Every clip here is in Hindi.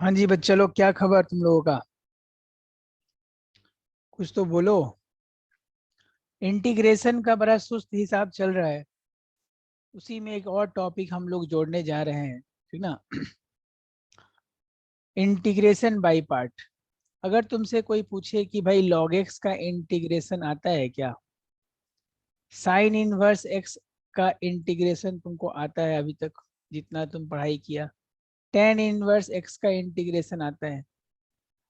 हाँ जी बच्चा लोग, क्या खबर तुम लोगों का? कुछ तो बोलो। इंटीग्रेशन का बड़ा सुस्त हिसाब चल रहा है। उसी में एक और टॉपिक हम लोग जोड़ने जा रहे हैं, ठीक ना। Integration by part. अगर तुमसे कोई पूछे कि भाई log x का इंटीग्रेशन आता है क्या, साइन इनवर्स x का इंटीग्रेशन तुमको आता है अभी तक जितना तुम पढ़ाई किया, टेन इनवर्स x का इंटीग्रेशन आता है,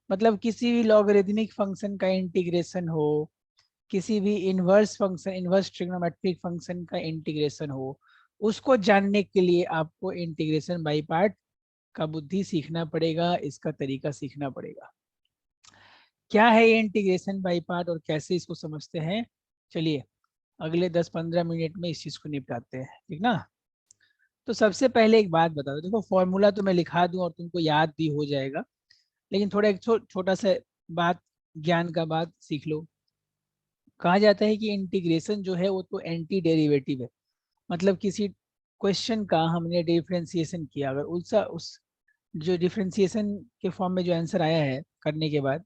मतलब किसी भी लॉगरिदमिक फंक्शन का इंटीग्रेशन हो, किसी भी inverse function, inverse trigonometric function का इंटीग्रेशन हो, उसको जानने के लिए आपको इंटीग्रेशन बाय पार्ट का बुद्धि सीखना पड़ेगा, इसका तरीका सीखना पड़ेगा। क्या है ये इंटीग्रेशन बाय पार्ट और कैसे इसको समझते हैं, चलिए अगले 10-15 मिनट में इस चीज को निपटाते हैं, ठीक ना। तो सबसे पहले एक बात बता दो, देखो फॉर्मूला तो मैं लिखा दूं और तुमको याद भी हो जाएगा, लेकिन थोड़ा एक छोटा सा बात, ज्ञान का बात सीख लो। कहा जाता है कि इंटीग्रेशन जो है वो तो एंटी डेरिवेटिव है, मतलब किसी क्वेश्चन का हमने डिफरेंशिएशन किया, अगर उस जो डिफरेंशिएशन के फॉर्म में जो आंसर आया है करने के बाद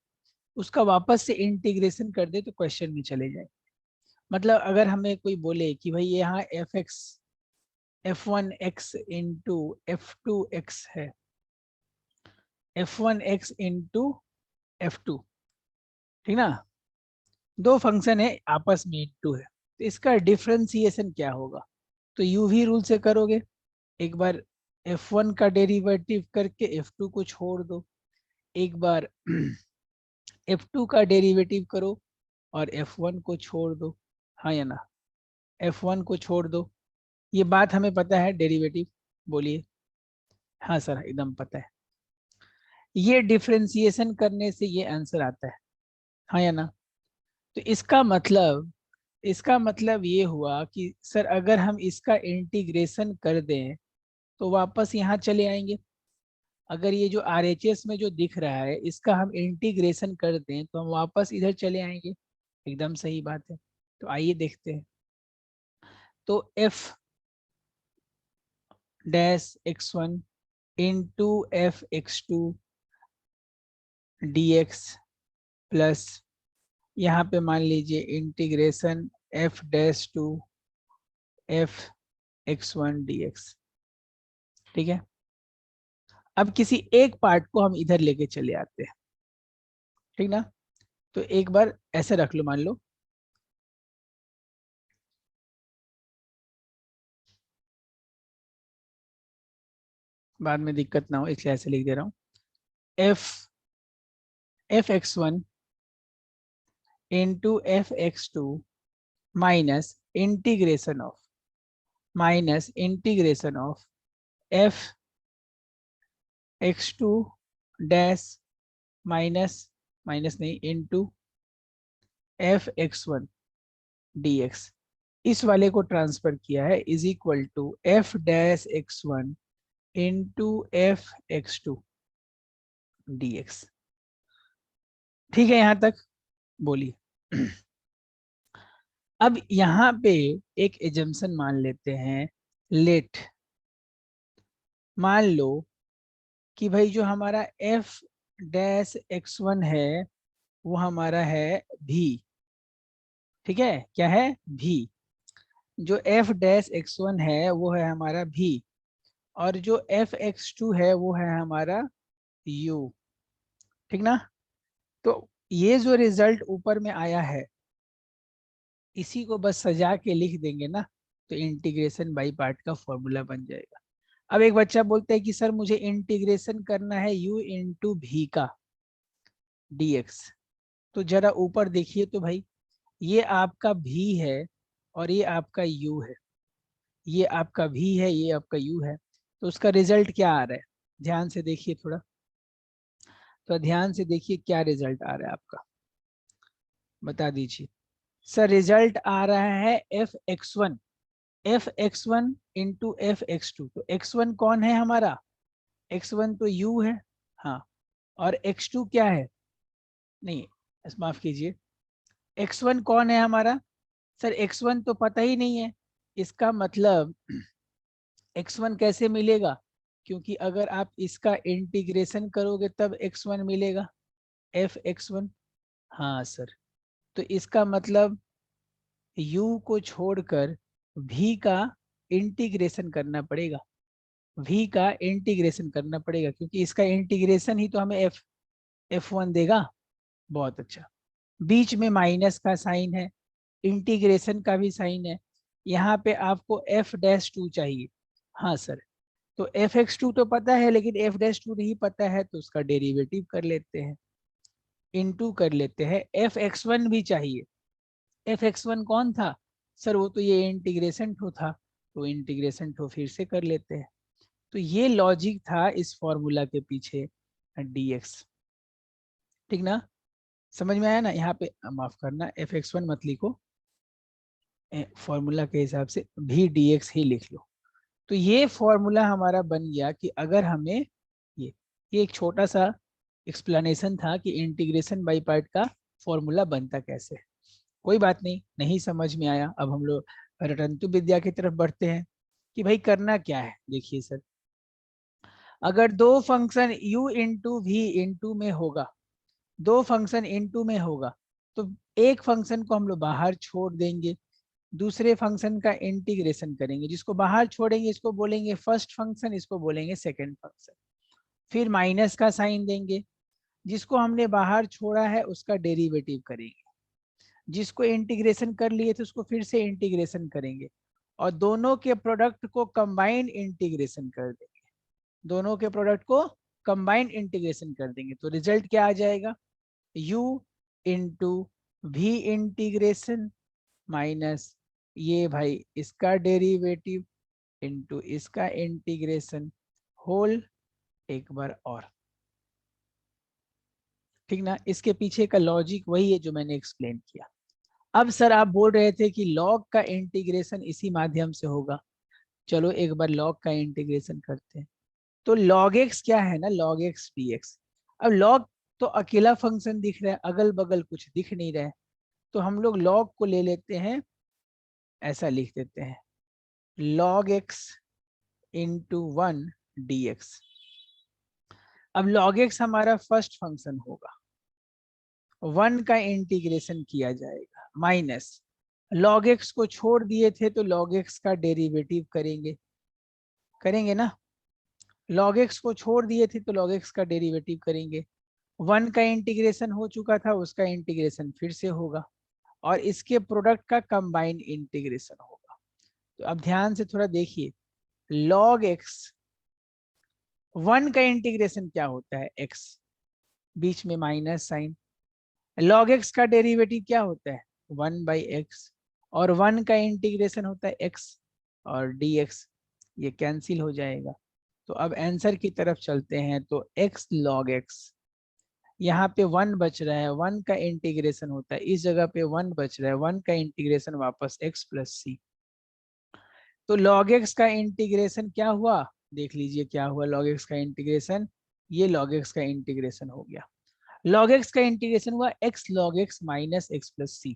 उसका वापस से इंटीग्रेशन कर दे तो क्वेश्चन में चले जाए। मतलब अगर हमें कोई बोले कि भाई यहाँ F x F1x into F2x है, F1x इंटू F2, ठीक ना, दो फंक्शन है आपस में इंटू है, तो इसका डिफरेंशिएशन क्या होगा? तो यूवी रूल से करोगे, एक बार F1 का डेरिवेटिव करके F2 को छोड़ दो, एक बार F2 का डेरिवेटिव करो और F1 को छोड़ दो, हाँ या ना, F1 को छोड़ दो। ये बात हमें पता है डेरिवेटिव, बोलिए। हाँ सर एकदम पता है। ये डिफरेंशिएशन करने से ये आंसर आता है, हाँ या ना। तो इसका मतलब ये हुआ कि सर अगर हम इसका इंटीग्रेशन कर दें तो वापस यहाँ चले आएंगे। अगर ये जो आरएचएस में जो दिख रहा है इसका हम इंटीग्रेशन कर दें तो हम वापस इधर चले आएंगे, एकदम सही बात है। तो आइए देखते हैं। तो F dash x1 into F x2 dx plus यहाँ पे मान लीजिए integration F dash to F x1 dx, ठीक है। अब किसी एक पार्ट को हम इधर लेके चले आते हैं, ठीक ना। तो एक बार ऐसे रख लो, मान लो बाद में दिक्कत ना हो इसलिए ऐसे लिख दे रहा हूँ। F F x1 into F x2 minus integration of F x2 dash minus, minus नहीं, इंटू एफ x1 dx, इस वाले को ट्रांसफर किया है, is equal to F dash x1 into F x2 dx। ठीक है यहाँ तक, बोलिए। अब यहाँ पे एक एजम्पशन मान लेते हैं, लेट, मान लो कि भाई जो हमारा एफ डैश x1 है वो हमारा है भी, ठीक है, क्या है भी। जो एफ डैश x1 है वो है हमारा भी, और जो एफ x2 है वो है हमारा यू, ठीक ना। तो ये जो रिजल्ट ऊपर में आया है इसी को बस सजा के लिख देंगे ना, तो इंटीग्रेशन बाई पार्ट का फॉर्मूला बन जाएगा। अब एक बच्चा बोलता है कि सर मुझे इंटीग्रेशन करना है u इंटू भी का dx, तो जरा ऊपर देखिए तो भाई, ये आपका भी है और ये आपका u है, ये आपका भी है, ये आपका u है, तो उसका रिजल्ट क्या आ रहा है? ध्यान से देखिए थोड़ा, तो ध्यान से देखिए क्या रिजल्ट आ रहा है आपका, बता दीजिए। सर रिजल्ट आ रहा है f x one into f x two, तो x1 कौन है हमारा? x1 तो u है, हाँ, और x2 क्या है? नहीं, माफ कीजिए, x1 कौन है हमारा? सर x1 तो पता ही नहीं है, इसका मतलब x1 कैसे मिलेगा? क्योंकि अगर आप इसका इंटीग्रेशन करोगे तब x1 मिलेगा, f(x1). हाँ सर, तो इसका मतलब u को छोड़कर v का इंटीग्रेशन करना पड़ेगा, v का इंटीग्रेशन करना पड़ेगा, क्योंकि इसका इंटीग्रेशन ही तो हमें f1 देगा। बहुत अच्छा, बीच में माइनस का साइन है, इंटीग्रेशन का भी साइन है, यहाँ पे आपको f'2 चाहिए। हाँ सर, तो f(x2) तो पता है, लेकिन f'2 नहीं पता है, तो उसका डेरिवेटिव कर लेते हैं, इनटू कर लेते हैं। f(x1) भी चाहिए, f(x1) कौन था सर? वो तो ये इंटीग्रेशन टू था, तो इंटीग्रेशन टू फिर से कर लेते हैं। तो ये लॉजिक था इस फॉर्मूला के पीछे, dx। ठीक ना, समझ में आया ना? यहाँ पे माफ करना, f(x1) मत लिखो, फॉर्मूला के हिसाब से भी dx ही लिख लो। तो ये फॉर्मूला हमारा बन गया कि अगर हमें ये एक छोटा सा एक्सप्लेनेशन था कि इंटीग्रेशन बाय पार्ट का फॉर्मूला बनता कैसे। कोई बात नहीं, नहीं समझ में आया, अब हम लोग रटंतु विद्या की तरफ बढ़ते हैं कि भाई करना क्या है। देखिए सर, अगर दो function u into v into में होगा, दो फंक्शन इंटू में होगा, तो एक फंक्शन को हम लोग बाहर छोड़ देंगे, दूसरे फंक्शन का इंटीग्रेशन करेंगे। जिसको बाहर छोड़ेंगे इसको बोलेंगे फर्स्ट फंक्शन, इसको बोलेंगे सेकंड फंक्शन। फिर माइनस का साइन देंगे, जिसको हमने बाहर छोड़ा है उसका डेरिवेटिव करेंगे, जिसको इंटीग्रेशन कर लिए थे उसको फिर से इंटीग्रेशन करेंगे, और दोनों के प्रोडक्ट को कंबाइन इंटीग्रेशन कर देंगे, दोनों के प्रोडक्ट को कंबाइन इंटीग्रेशन कर देंगे। तो रिजल्ट क्या आ जाएगा? u into v integration minus ये भाई इसका डेरिवेटिव इंटू इसका इंटीग्रेशन होल एक बार और। ठीक ना, इसके पीछे का लॉजिक वही है जो मैंने एक्सप्लेन किया। अब सर आप बोल रहे थे कि लॉग का इंटीग्रेशन इसी माध्यम से होगा, चलो एक बार लॉग का इंटीग्रेशन करते हैं। तो लॉग एक्स क्या है ना, लॉग एक्स dx। अब लॉग तो अकेला फंक्शन दिख रहा है, अगल बगल कुछ दिख नहीं रहा है, तो हम लोग लॉग को ले लेते हैं, ऐसा लिख देते हैं log x इंटू 1 dx। अब log x हमारा फर्स्ट फंक्शन होगा, 1 का इंटीग्रेशन किया जाएगा, माइनस log x को छोड़ दिए थे तो log x का डेरिवेटिव करेंगे, करेंगे ना, log x को छोड़ दिए थे तो log x का डेरिवेटिव करेंगे। 1 का इंटीग्रेशन हो चुका था, उसका इंटीग्रेशन फिर से होगा, और इसके प्रोडक्ट का कंबाइन इंटीग्रेशन होगा। तो अब ध्यान से थोड़ा देखिए, log x 1 का इंटीग्रेशन क्या होता है, x, बीच में माइनस साइन। log x का डेरिवेटिव क्या होता है, 1/x, और 1 का इंटीग्रेशन होता है x और dx, ये कैंसिल हो जाएगा। तो अब आंसर की तरफ चलते हैं, तो x log x, यहाँ पे 1 बच रहा है, 1 का इंटीग्रेशन होता है, इस जगह पे 1 बच रहा है, 1 का इंटीग्रेशन वापस x प्लस c। तो log x का इंटीग्रेशन क्या हुआ, देख लीजिए क्या हुआ log x का इंटीग्रेशन, ये log x का इंटीग्रेशन हो गया। log x का इंटीग्रेशन हुआ x log x minus x plus C.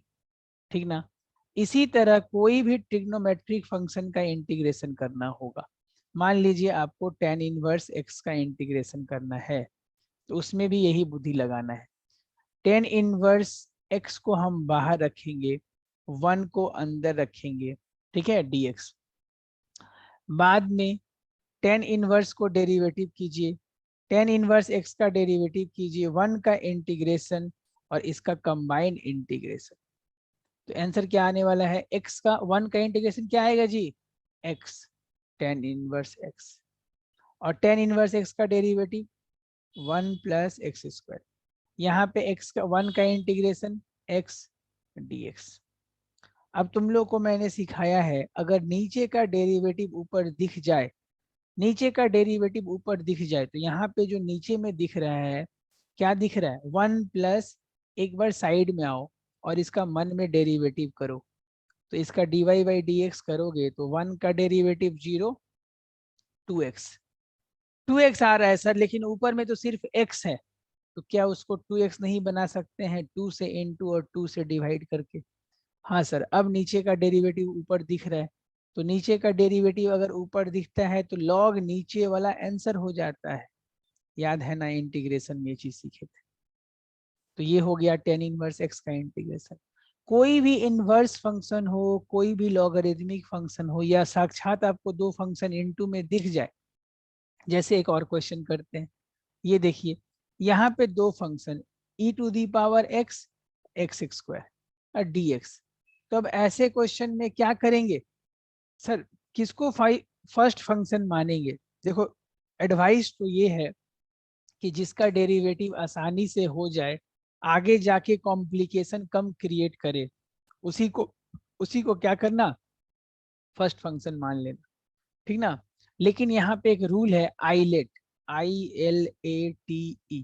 ठीक ना, इसी तरह कोई भी ट्रिग्नोमेट्रिक फंक्शन का इंटीग्रेशन करना होगा, मान लीजिए आपको tan इनवर्स x का इंटीग्रेशन करना है, तो उसमें भी यही बुद्धि लगाना है। tan इनवर्स x को हम बाहर रखेंगे, 1 को अंदर रखेंगे, ठीक है, dx। बाद में tan इनवर्स को डेरिवेटिव कीजिए, tan इनवर्स x का डेरिवेटिव कीजिए, 1 का इंटीग्रेशन और इसका कंबाइन इंटीग्रेशन। तो आंसर क्या आने वाला है, x का 1 का इंटीग्रेशन क्या आएगा जी, x tan इनवर्स x, और tan इनवर्स x का डेरिवेटिव 1 प्लस एक्स स्क्वायर, यहाँ पे x का 1 का इंटीग्रेशन x dx। अब तुम लोग को मैंने सिखाया है, अगर नीचे का डेरिवेटिव ऊपर दिख जाए, नीचे का डेरिवेटिव ऊपर दिख जाए, तो यहाँ पे जो नीचे में दिख रहा है, क्या दिख रहा है, 1 प्लस, एक बार साइड में आओ और इसका मन में डेरिवेटिव करो, तो इसका dy बाई dx करोगे तो 1 का डेरिवेटिव 0, 2x, 2x आ रहा है सर, लेकिन ऊपर में तो सिर्फ x है, तो क्या उसको 2x नहीं बना सकते हैं, 2 से इनटू और 2 से डिवाइड करके? हाँ सर, अब नीचे का डेरिवेटिव ऊपर दिख रहा है, तो नीचे का डेरिवेटिव अगर ऊपर दिखता है तो लॉग नीचे वाला आंसर हो जाता है। याद है ना, इंटीग्रेशन में ये चीज सीखे थे। तो ये हो गया टेन इनवर्स एक्स का इंटीग्रेशन। कोई भी इनवर्स फंक्शन हो, कोई भी लॉगरिदमिक फंक्शन हो, या साक्षात आपको दो फंक्शन इनटू में दिख जाए, जैसे एक और क्वेश्चन करते हैं। ये देखिए, यहाँ पे दो function e to the power x, x square और dx। तो अब ऐसे क्वेश्चन में क्या करेंगे सर, किसको फर्स्ट फंक्शन मानेंगे? देखो, एडवाइस तो ये है कि जिसका डेरिवेटिव आसानी से हो जाए, आगे जाके कॉम्प्लिकेशन कम क्रिएट करे, उसी को क्या करना, फर्स्ट फंक्शन मान लेना, ठीक ना। लेकिन यहाँ पे एक रूल है, आईलेट, ILATE,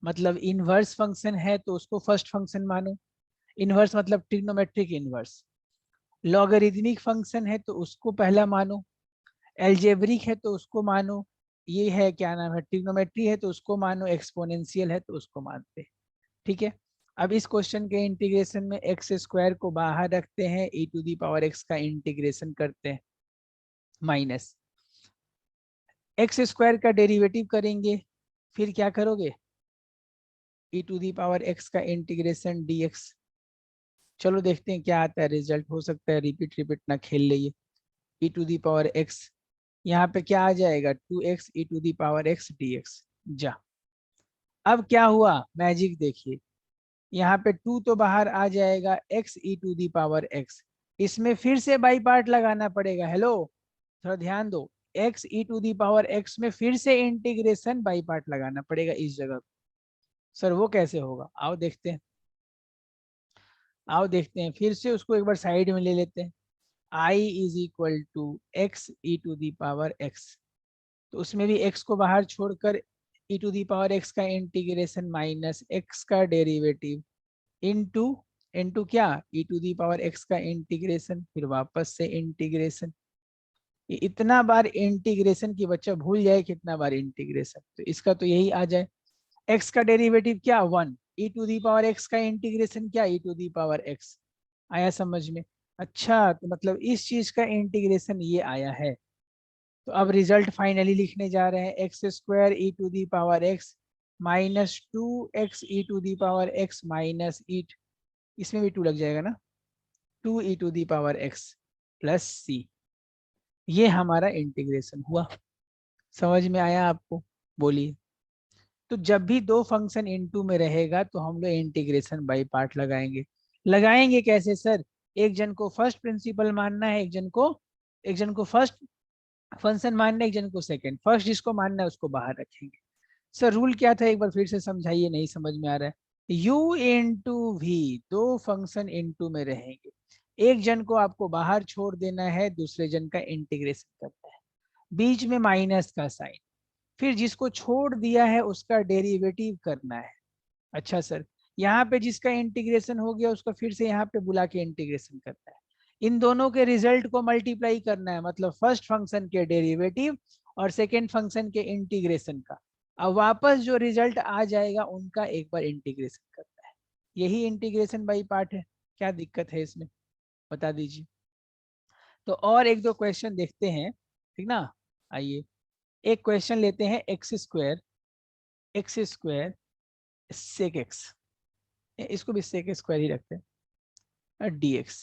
मतलब इनवर्स फंक्शन है तो उसको फर्स्ट फंक्शन मानो। इनवर्स मतलब ट्रिग्नोमेट्रिक इनवर्स। लॉगरिदमिक फंक्शन है तो उसको पहला मानो। एल्जेब्रिक है तो उसको मानो। ये है क्या नाम है, ट्रिग्नोमेट्री है तो उसको मानो। एक्सपोनेंशियल है तो उसको मानते, ठीक है। अब इस क्वेश्चन के इंटीग्रेशन में एक्स स्क्वायर को बाहर रखते हैं, e to the power x का इंटीग्रेशन करते हैं, माइनस एक्स स्क्वायर का डेरिवेटिव करेंगे, फिर क्या करोगे, e to the power x का इंटीग्रेशन dx। चलो देखते हैं क्या आता है रिजल्ट, हो सकता है रिपीट रिपीट ना खेल लिए। e to the power x, यहाँ पे क्या आ जाएगा, 2x e to the power x dx। जा, अब क्या हुआ, मैजिक देखिए, यहाँ पे 2 तो बाहर आ जाएगा, x e to the power x। इसमें फिर से बाई पार्ट लगाना पड़ेगा। हेलो, थोड़ा ध्यान दो, x e to the power x में फिर से इंटीग्रेशन बाई पार्ट लगाना पड़ेगा इस जगह। सर वो कैसे होगा, आओ देखते हैं। आओ देखते हैं, फिर से उसको एक बार साइड में ले लेते हैं। I is equal to x e to the power x। तो उसमें भी x को बाहर छोड़कर e to the power x का इंटीग्रेशन माइनस x का डेरिवेटिव इनटू, इनटू क्या, e to the power x का इंटीग्रेशन, फिर वापस से इंटीग्रेशन। इतना बार इंटीग्रेशन की बच्चा भूल जाए कितना बार इंटीग्रेशन, तो इसका तो यही आ जाए। x का डेरिवेटिव क्या, 1, e to the power x का इंटीग्रेशन क्या, e to the power x। आया समझ में? अच्छा, तो मतलब इस चीज का इंटीग्रेशन ये आया है। तो अब रिजल्ट फाइनली लिखने जा रहे हैं, x square e to the power x minus 2x e to the power x minus e, इसमें भी 2 लग जाएगा ना, 2 e to the power x plus C. ये हमारा इंटीग्रेशन हुआ। समझ में आया आपको? बोलिए। तो जब भी दो फंक्शन इनटू में रहेगा तो हम लोग इंटीग्रेशन बाई पार्ट लगाएंगे। लगाएंगे कैसे सर, एक जन को फर्स्ट प्रिंसिपल मानना है, एक जन को फर्स्ट फंक्शन मानना है, एक जन को सेकंड। फर्स्ट जिसको मानना है उसको बाहर रखेंगे। सर रूल क्या था, एक बार फिर से समझाइए, नहीं समझ में आ रहा है। u इंटू वी, दो फंक्शन इनटू में रहेंगे, एक जन को आपको बाहर छोड़ देना है, दूसरे जन का इंटीग्रेशन करना है, बीच में माइनस का साइन, फिर जिसको छोड़ दिया है उसका डेरिवेटिव करना है। अच्छा सर, यहाँ पे जिसका इंटीग्रेशन हो गया उसको फिर से यहाँ पे बुला के इंटीग्रेशन करना है। इन दोनों के रिजल्ट को मल्टीप्लाई करना है, मतलब फर्स्ट फंक्शन के डेरिवेटिव और सेकेंड फंक्शन के इंटीग्रेशन का। अब वापस जो रिजल्ट आ जाएगा उनका एक बार इंटीग्रेशन करना है। यही इंटीग्रेशन बाई पार्ट है। क्या दिक्कत है इसमें, बता दीजिए। तो और एक दो क्वेश्चन देखते हैं, ठीक ना। आइए एक क्वेश्चन लेते हैं, एक्स स्क्वायर सेक एक्स, इसको भी सेक स्क्वायर ही रखते हैं, dx।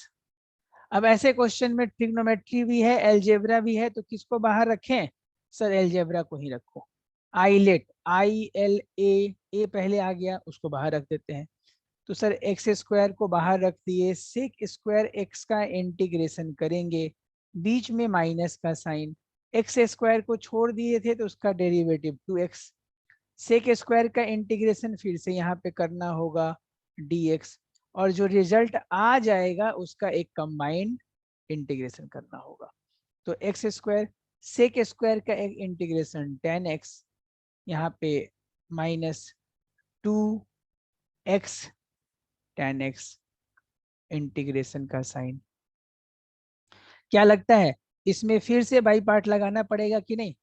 अब ऐसे क्वेश्चन में ट्रिग्नोमेट्री भी है, एलजेब्रा भी है, तो किसको बाहर रखें सर, एलजेब्रा को ही रखो। आईलेट, ILA पहले आ गया, उसको बाहर रख देते हैं। तो सर एक्स स्क्वायर को बाहर रख दिए, सेक स्क्वायर एक्स का इंटीग्रेशन करेंगे, बीच में माइनस का साइन, एक्स स्क्वायर को छोड़ दिए थे तो उसका डेरिवेटिव 2x, सेक स्क्वायर का इंटीग्रेशन फिर से यहाँ पे करना होगा dx, और जो रिजल्ट आ जाएगा उसका एक कंबाइंड इंटीग्रेशन करना होगा। तो एक्स स्क्वायर सेक स्क्वायर का एक इंटीग्रेशन 10x, यहाँ पे माइनस 2x 10x इंटीग्रेशन का साइन। क्या लगता है इसमें फिर से बाई पार्ट लगाना पड़ेगा कि नहीं,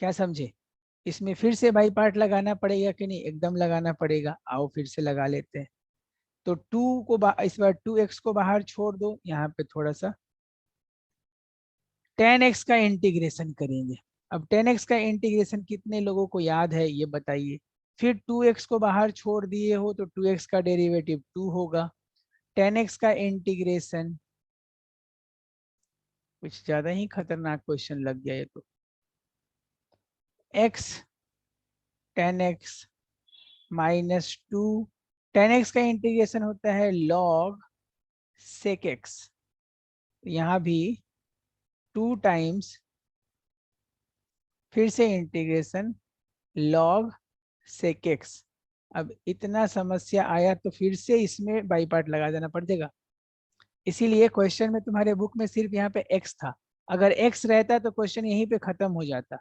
क्या समझे? इसमें फिर से बाई पार्ट लगाना पड़ेगा कि नहीं, एकदम लगाना पड़ेगा। आओ फिर से लगा लेते हैं। तो 2 को इस बार 2x को बाहर छोड़ दो, यहाँ पे थोड़ा सा 10x का इंटीग्रेशन करेंगे। अब 10x का इंटीग्रेशन कितने लोगों को याद है ये बताइए। फिर 2x को बाहर छोड़ दिए हो तो 2x का डेरिवेटिव 2 होगा। 10x का इंटीग्रेशन, कुछ ज्यादा ही खतरनाक क्वेश्चन लग गया ये तो। x 10x माइनस 2, 10x का इंटीग्रेशन होता है log sec x, यहाँ भी 2 टाइम्स फिर से इंटीग्रेशन log sec x। अब इतना समस्या आया तो फिर से इसमें बाई पार्ट लगा देना पड़ जाएगा। इसीलिए क्वेश्चन में तुम्हारे बुक में सिर्फ यहाँ पे x था, अगर x रहता तो क्वेश्चन यहीं पे खत्म हो जाता,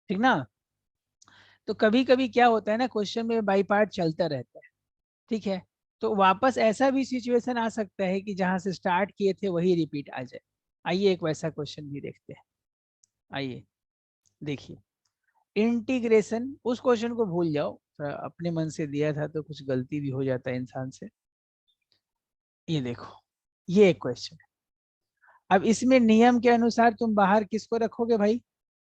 ठीक ना। तो कभी कभी क्या होता है ना, क्वेश्चन में बाई पार्ट चलता रहता है, ठीक है। तो वापस ऐसा भी सिचुएशन आ सकता है कि जहां से स्टार्ट किए थे वही रिपीट आ जाए। आइए एक वैसा क्वेश्चन भी देखते हैं। आइए देखिए, इंटीग्रेशन, उस क्वेश्चन को भूल जाओ, अपने मन से दिया था तो कुछ गलती भी हो जाता है इंसान से। ये देखो, ये एक क्वेश्चन है। अब इसमें नियम के अनुसार तुम बाहर किसको रखोगे भाई?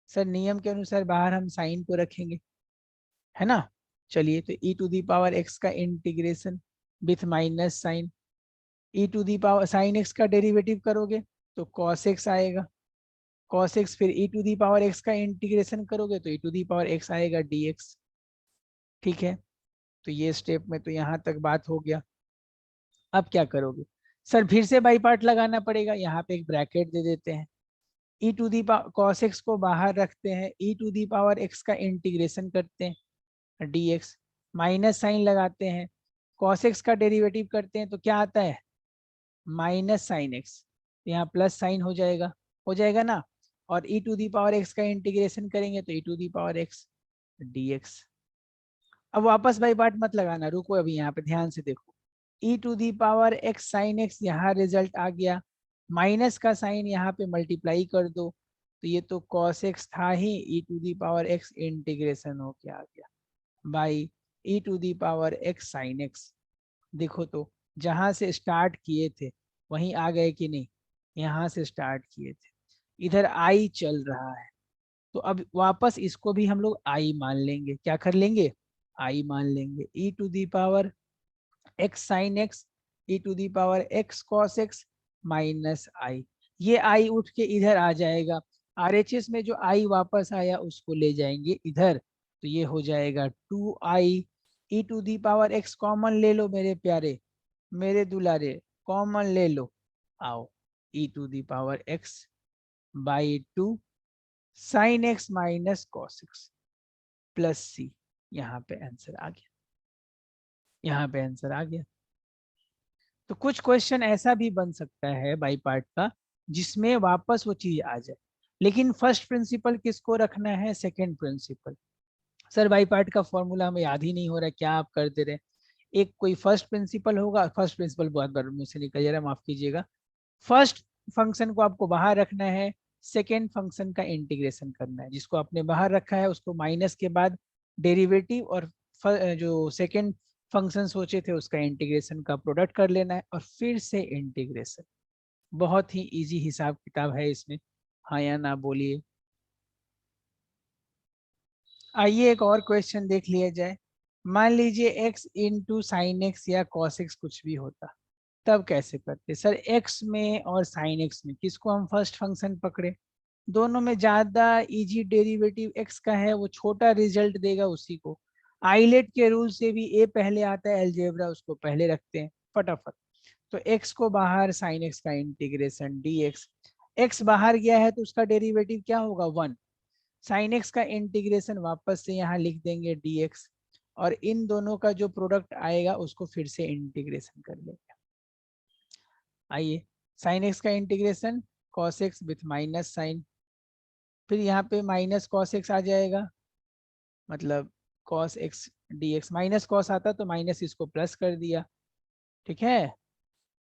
सर नियम के अनुसार बाहर हम साइन को रखेंगे, है ना। चलिए, तो e to the power x का integration with minus sine, e to the power sine x का डेरिवेटिव करोगे तो cos x आएगा, cos x फिर e to the power x का इंटीग्रेशन करोगे तो e to the power x आएगा dx। ठीक है, तो ये स्टेप में तो यहाँ तक बात हो गया। अब क्या करोगे? सर फिर से बाई पार्ट लगाना पड़ेगा, यहाँ पे एक ब्रैकेट दे देते हैं, ई टू दी कॉस एक्स को बाहर रखते हैं, ई टू दी पावर एक्स का इंटीग्रेशन करते हैं dx, माइनस साइन लगाते हैं, कॉस एक्स का डेरिवेटिव करते हैं तो क्या आता है? माइनस साइन एक्स, यहाँ प्लस साइन हो जाएगा ना। और e to the power x का इंटीग्रेशन करेंगे तो e to the power x dx। अब वापस बाई पार्ट मत लगाना, रुको अभी यहाँ पे ध्यान से देखो, e to the power x sine x, यहाँ रिजल्ट आ गया, माइनस का साइन यहाँ पे मल्टीप्लाई कर दो, तो ये तो cos x था ही, e to the power x integration होके आ गया by e to the power x sine x। देखो तो जहां से स्टार्ट किए थे वहीं आ गए कि नहीं? यहाँ से स्टार्ट किए थे, इधर i चल रहा है, तो अब वापस इसको भी हम लोग i मान लेंगे। क्या कर लेंगे? i मान लेंगे, e to the power x sine x, e to the power x cos x minus I. ये आई उठ के इधर आ जाएगा, आरएचएस में जो आई वापस आया उसको ले जाएंगे इधर, तो ये हो जाएगा 2i, e to the power x common ले लो मेरे प्यारे, मेरे दुलारे, कॉमन ले लो, आओ, e to the power x by 2 sine x minus cos x plus C. यहाँ पे आंसर आ गया, यहाँ पे आंसर आ गया। तो कुछ क्वेश्चन ऐसा भी बन सकता है बाई पार्ट का जिसमें वापस वो चीज आ जाए, लेकिन फर्स्ट प्रिंसिपल किसको रखना है? Second principal. Sir by part का फॉर्मूला हमें याद ही नहीं हो रहा, क्या आप कर दे रहे हैं? एक कोई फर्स्ट प्रिंसिपल होगा, फर्स्ट प्रिंसिपल बहुत बार मुंह से निकल जा रहा है, माफ कीजिएगा। फर्स्ट फंक्शन को आपको बाहर रखना है, सेकेंड फंक्शन का इंटीग्रेशन करना है, जिसको आपने बाहर रखा है उसको माइनस के बाद डेरिवेटिव और जो सेकेंड फंक्शन सोचे थे उसका इंटीग्रेशन का प्रोडक्ट कर लेना है और फिर से इंटीग्रेशन। बहुत ही इजी हिसाब किताब है इसमें, हाँ या ना बोलिए। आइए एक और क्वेश्चन देख लिया जाए। मान लीजिए x इंटू साइन एक्स या cos x कुछ भी होता, तब कैसे करते? सर x में और sin x में किसको हम फर्स्ट फंक्शन पकड़े? दोनों में ज्यादा इजी डेरिवेटिव x का है, वो छोटा रिजल्ट देगा उसी को। आइलेट के रूल से भी a पहले आता है, अलजेब्रा उसको पहले रखते हैं फटाफट। तो x को बाहर sin x का इंटीग्रेशन dx, x बाहर गया है तो उसका डेरिवेटिव क्या होगा? 1। साइन एक्स का इंटीग्रेशन वापस से यहाँ लिख देंगे dx, और इन दोनों का जो प्रोडक्ट आएगा उसको फिर से इंटीग्रेशन कर लेंगे। आइए, साइन एक्स का integration cos x with minus sine, फिर यहाँ पे माइनस cos x आ जाएगा, मतलब cos x dx, minus cos आता तो माइनस इसको प्लस कर दिया, ठीक है।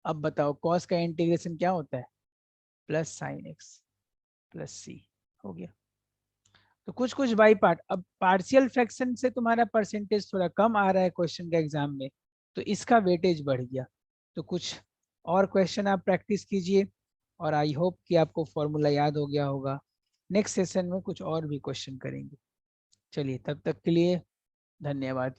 अब बताओ cos का इंटीग्रेशन क्या होता है? प्लस साइन एक्स प्लस सी, हो गया। तो कुछ कुछ बाई पार्ट, अब पार्शियल फ्रैक्शन से तुम्हारा परसेंटेज थोड़ा कम आ रहा है क्वेश्चन का एग्जाम में, तो इसका वेटेज बढ़ गया। तो कुछ और क्वेश्चन आप प्रैक्टिस कीजिए और आई होप कि आपको फॉर्मूला याद हो गया होगा। नेक्स्ट सेशन में कुछ और भी क्वेश्चन करेंगे। चलिए तब तक के लिए धन्यवाद।